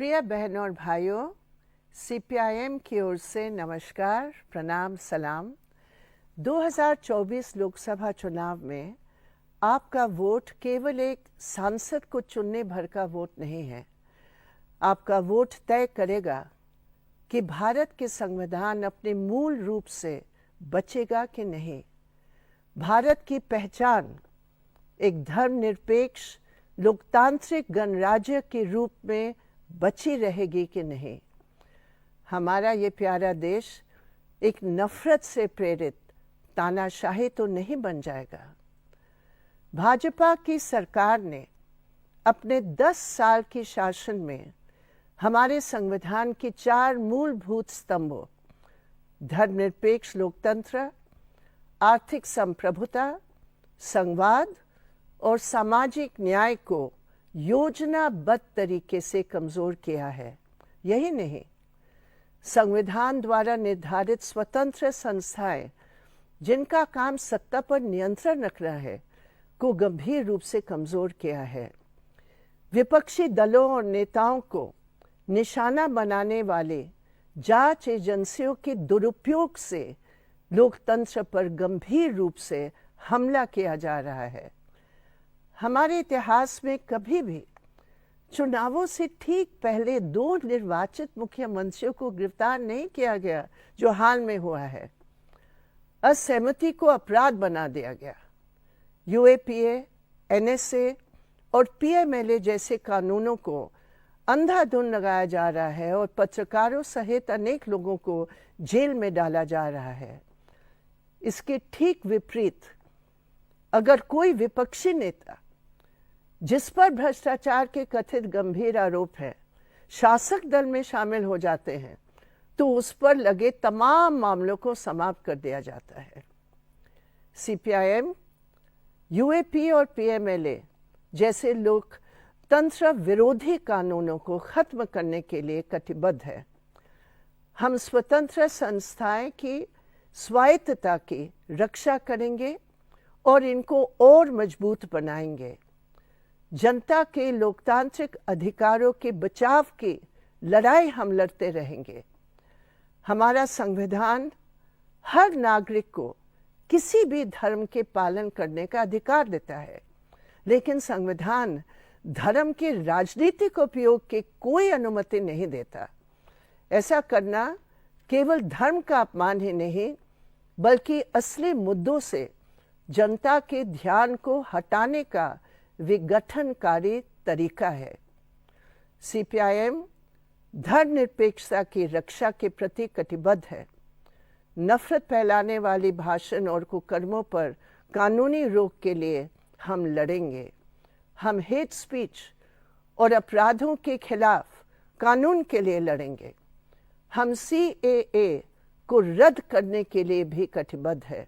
प्रिय बहनों और भाइयों, सीपीआईएम की ओर से नमस्कार, प्रणाम, सलाम। 2024 लोकसभा चुनाव में आपका वोट केवल एक सांसद को चुनने भर का वोट नहीं है। आपका वोट तय करेगा कि भारत के संविधान अपने मूल रूप से बचेगा कि नहीं। भारत की पहचान एक धर्मनिरपेक्ष लोकतांत्रिक गणराज्य के रूप में बची रहेगी कि नहीं। हमारा ये प्यारा देश एक नफरत से प्रेरित तानाशाही तो नहीं बन जाएगा। भाजपा की सरकार ने अपने 10 साल के शासन में हमारे संविधान के 4 मूलभूत स्तंभों धर्मनिरपेक्ष लोकतंत्र, आर्थिक संप्रभुता, संवाद और सामाजिक न्याय को योजनाबद्ध तरीके से कमजोर किया है। यही नहीं, संविधान द्वारा निर्धारित स्वतंत्र संस्थाएं जिनका काम सत्ता पर नियंत्रण रखना है को गंभीर रूप से कमजोर किया है। विपक्षी दलों और नेताओं को निशाना बनाने वाले जांच एजेंसियों के दुरुपयोग से लोकतंत्र पर गंभीर रूप से हमला किया जा रहा है। हमारे इतिहास में कभी भी चुनावों से ठीक पहले 2 निर्वाचित मुख्यमंत्रियों को गिरफ्तार नहीं किया गया जो हाल में हुआ है। असहमति को अपराध बना दिया गया। यूएपीए, एनएसए और पीएमएलए जैसे कानूनों को अंधाधुंध लगाया जा रहा है और पत्रकारों सहित अनेक लोगों को जेल में डाला जा रहा है। इसके ठीक विपरीत अगर कोई विपक्षी नेता जिस पर भ्रष्टाचार के कथित गंभीर आरोप हैं शासक दल में शामिल हो जाते हैं तो उस पर लगे तमाम मामलों को समाप्त कर दिया जाता है। सीपीआईएम यूएपी और पीएमएलए जैसे लोकतंत्र विरोधी कानूनों को खत्म करने के लिए कटिबद्ध है। हम स्वतंत्र संस्थाएं की स्वायत्तता की रक्षा करेंगे और इनको और मजबूत बनाएंगे। जनता के लोकतांत्रिक अधिकारों के बचाव की लड़ाई हम लड़ते रहेंगे। हमारा संविधान हर नागरिक को किसी भी धर्म के पालन करने का अधिकार देता है, लेकिन संविधान धर्म के राजनीतिक उपयोग की कोई अनुमति नहीं देता। ऐसा करना केवल धर्म का अपमान ही नहीं बल्कि असली मुद्दों से जनता के ध्यान को हटाने का विघटनकारी तरीका है। सीपीआईएम धर्मनिरपेक्षता की रक्षा के प्रति कटिबद्ध है। नफरत फैलाने वाली भाषण और कुकर्मों पर कानूनी रोक के लिए हम लड़ेंगे। हम हेट स्पीच और अपराधों के खिलाफ कानून के लिए लड़ेंगे। हम सीएए को रद्द करने के लिए भी कटिबद्ध है।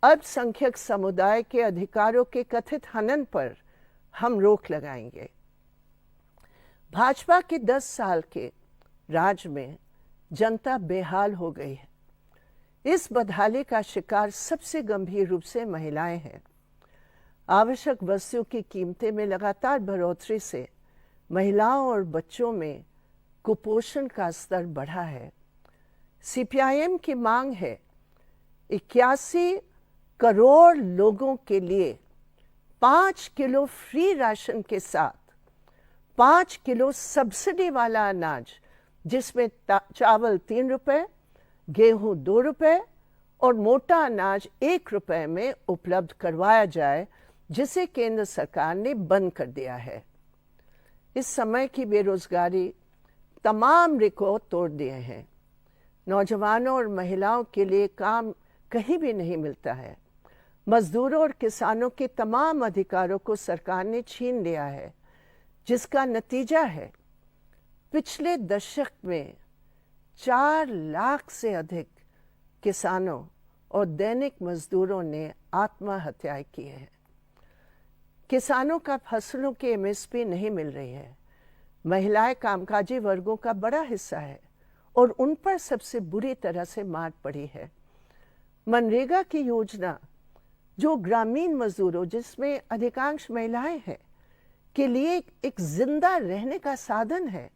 अल्पसंख्यक समुदाय के अधिकारों के कथित हनन पर हम रोक लगाएंगे। भाजपा के 10 साल के राज में जनता बेहाल हो गई है। इस बदहाली का शिकार सबसे गंभीर रूप से महिलाएं हैं। आवश्यक वस्तुओं की कीमतें में लगातार बढ़ोतरी से महिलाओं और बच्चों में कुपोषण का स्तर बढ़ा है। सीपीआईएम की मांग है 81 करोड़ लोगों के लिए 5 किलो फ्री राशन के साथ 5 किलो सब्सिडी वाला अनाज जिसमें चावल 3 रुपए, गेहूं 2 रुपए और मोटा अनाज 1 रुपए में उपलब्ध करवाया जाए, जिसे केंद्र सरकार ने बंद कर दिया है। इस समय की बेरोजगारी तमाम रिकॉर्ड तोड़ दिए हैं। नौजवानों और महिलाओं के लिए काम कहीं भी नहीं मिलता है। मजदूरों और किसानों के तमाम अधिकारों को सरकार ने छीन लिया है, जिसका नतीजा है पिछले दशक में 4 लाख से अधिक किसानों और दैनिक मजदूरों ने आत्महत्याएं की हैं। किसानों का फसलों के एमएसपी नहीं मिल रही है। महिलाएं कामकाजी वर्गों का बड़ा हिस्सा है और उन पर सबसे बुरी तरह से मार पड़ी है। मनरेगा की योजना जो ग्रामीण मजदूरों, जिसमें अधिकांश महिलाएं हैं, के लिए एक जिंदा रहने का साधन है,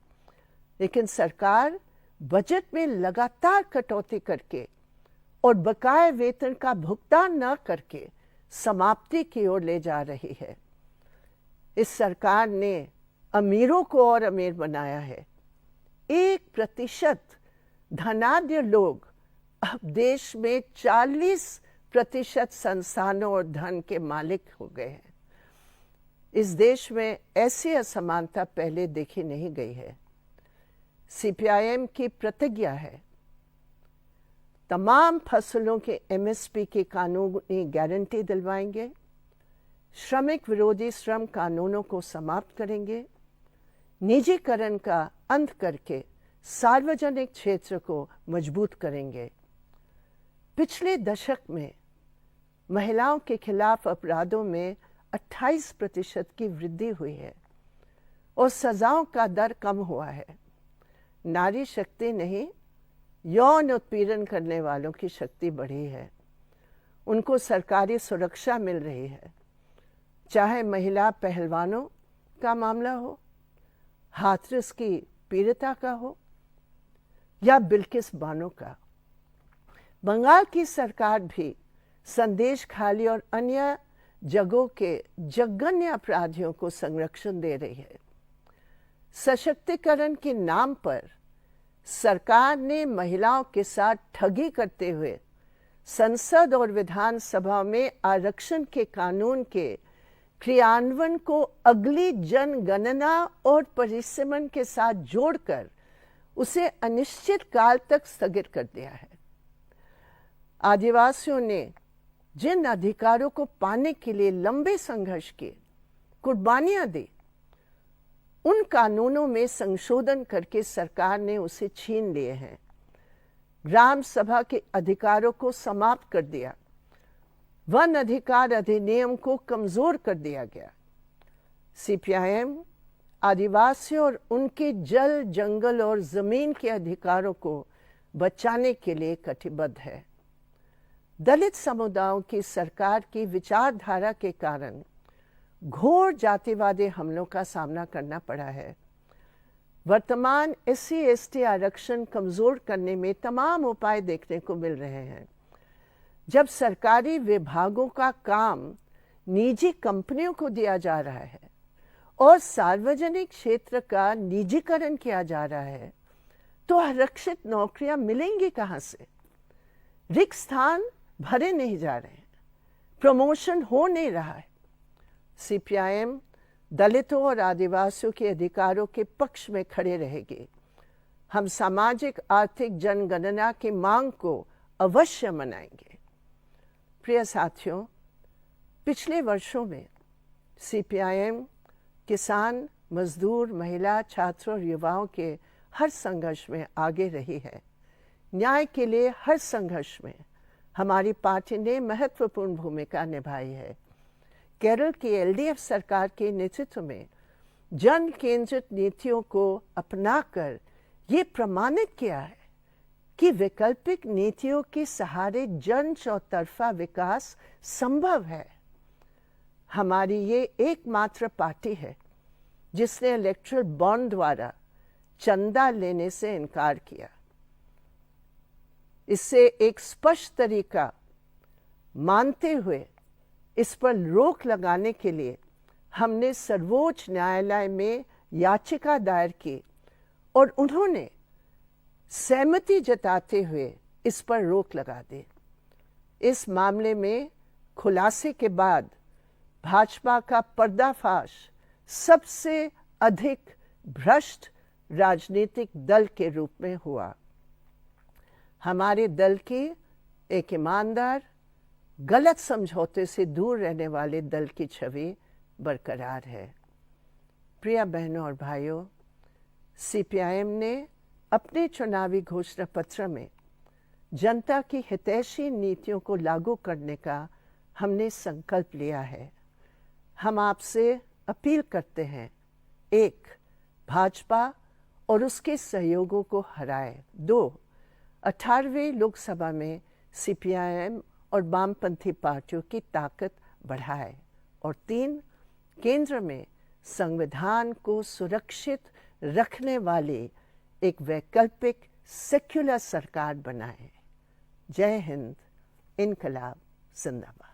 लेकिन सरकार बजट में लगातार कटौती करके और बकाया वेतन का भुगतान न करके समाप्ति की ओर ले जा रही है। इस सरकार ने अमीरों को और अमीर बनाया है। 1% धनाढ्य लोग अब देश में 40% संस्थानों और धन के मालिक हो गए हैं। इस देश में ऐसी असमानता पहले देखी नहीं गई है। सीपीआईएम की प्रतिज्ञा है, तमाम फसलों के एमएसपी की कानूनी गारंटी दिलवाएंगे, श्रमिक विरोधी श्रम कानूनों को समाप्त करेंगे, निजीकरण का अंत करके सार्वजनिक क्षेत्र को मजबूत करेंगे। पिछले दशक में महिलाओं के खिलाफ अपराधों में 28% की वृद्धि हुई है और सजाओं का दर कम हुआ है। नारी शक्ति नहीं, यौन उत्पीड़न करने वालों की शक्ति बढ़ी है। उनको सरकारी सुरक्षा मिल रही है, चाहे महिला पहलवानों का मामला हो, हाथरस की पीड़िता का हो या बिल्किस बानो का। बंगाल की सरकार भी संदेश खाली और अन्य जगहों के जघन्य अपराधियों को संरक्षण दे रही है। सशक्तिकरण के नाम पर सरकार ने महिलाओं के साथ ठगी करते हुए संसद और विधानसभा में आरक्षण के कानून के क्रियान्वयन को अगली जनगणना और परिसीमन के साथ जोड़कर उसे अनिश्चित काल तक स्थगित कर दिया है। आदिवासियों ने जिन अधिकारों को पाने के लिए लंबे संघर्ष किए, कुर्बानियां दी, उन कानूनों में संशोधन करके सरकार ने उसे छीन लिए हैं। ग्राम सभा के अधिकारों को समाप्त कर दिया, वन अधिकार अधिनियम को कमजोर कर दिया गया। सीपीआईएम आदिवासियों और उनके जल, जंगल और जमीन के अधिकारों को बचाने के लिए कटिबद्ध है। दलित समुदायों की सरकार की विचारधारा के कारण घोर जातिवादी हमलों का सामना करना पड़ा है। वर्तमान SC/ST आरक्षण कमजोर करने में तमाम उपाय देखने को मिल रहे हैं। जब सरकारी विभागों का काम निजी कंपनियों को दिया जा रहा है और सार्वजनिक क्षेत्र का निजीकरण किया जा रहा है, तो आरक्षित नौकरियां मिलेंगी कहां से? रिक्त स्थान भरे नहीं जा रहे हैं, प्रमोशन हो नहीं रहा है। सीपीआईएम दलितों और आदिवासियों के अधिकारों के पक्ष में खड़े रहेगी। हम सामाजिक आर्थिक जनगणना की मांग को अवश्य मनाएंगे। प्रिय साथियों, पिछले वर्षों में सीपीआईएम किसान, मजदूर, महिला, छात्र और युवाओं के हर संघर्ष में आगे रही है। न्याय के लिए हर संघर्ष में हमारी पार्टी ने महत्वपूर्ण भूमिका निभाई है। केरल की LDF सरकार के नेतृत्व में जन केंद्रित नीतियों को अपनाकर ये प्रमाणित किया है कि वैकल्पिक नीतियों के सहारे जन चौतरफा विकास संभव है। हमारी ये एकमात्र पार्टी है जिसने इलेक्टोरल बॉन्ड द्वारा चंदा लेने से इनकार किया। इससे एक स्पष्ट तरीका मानते हुए इस पर रोक लगाने के लिए हमने सर्वोच्च न्यायालय में याचिका दायर की और उन्होंने सहमति जताते हुए इस पर रोक लगा दी। इस मामले में खुलासे के बाद भाजपा का पर्दाफाश सबसे अधिक भ्रष्ट राजनीतिक दल के रूप में हुआ। हमारे दल की एक ईमानदार, गलत समझौते से दूर रहने वाले दल की छवि बरकरार है। प्रिय बहनों और भाइयों, सीपीआईएम ने अपने चुनावी घोषणा पत्र में जनता की हितैषी नीतियों को लागू करने का हमने संकल्प लिया है। हम आपसे अपील करते हैं, 1. भाजपा और उसके सहयोगों को हराए। 2. 18वीं लोकसभा में सीपीआईएम और वामपंथी पार्टियों की ताकत बढ़ाए। और 3. केंद्र में संविधान को सुरक्षित रखने वाली एक वैकल्पिक सेक्युलर सरकार बनाएं। जय हिंद, इनकलाब जिंदाबाद।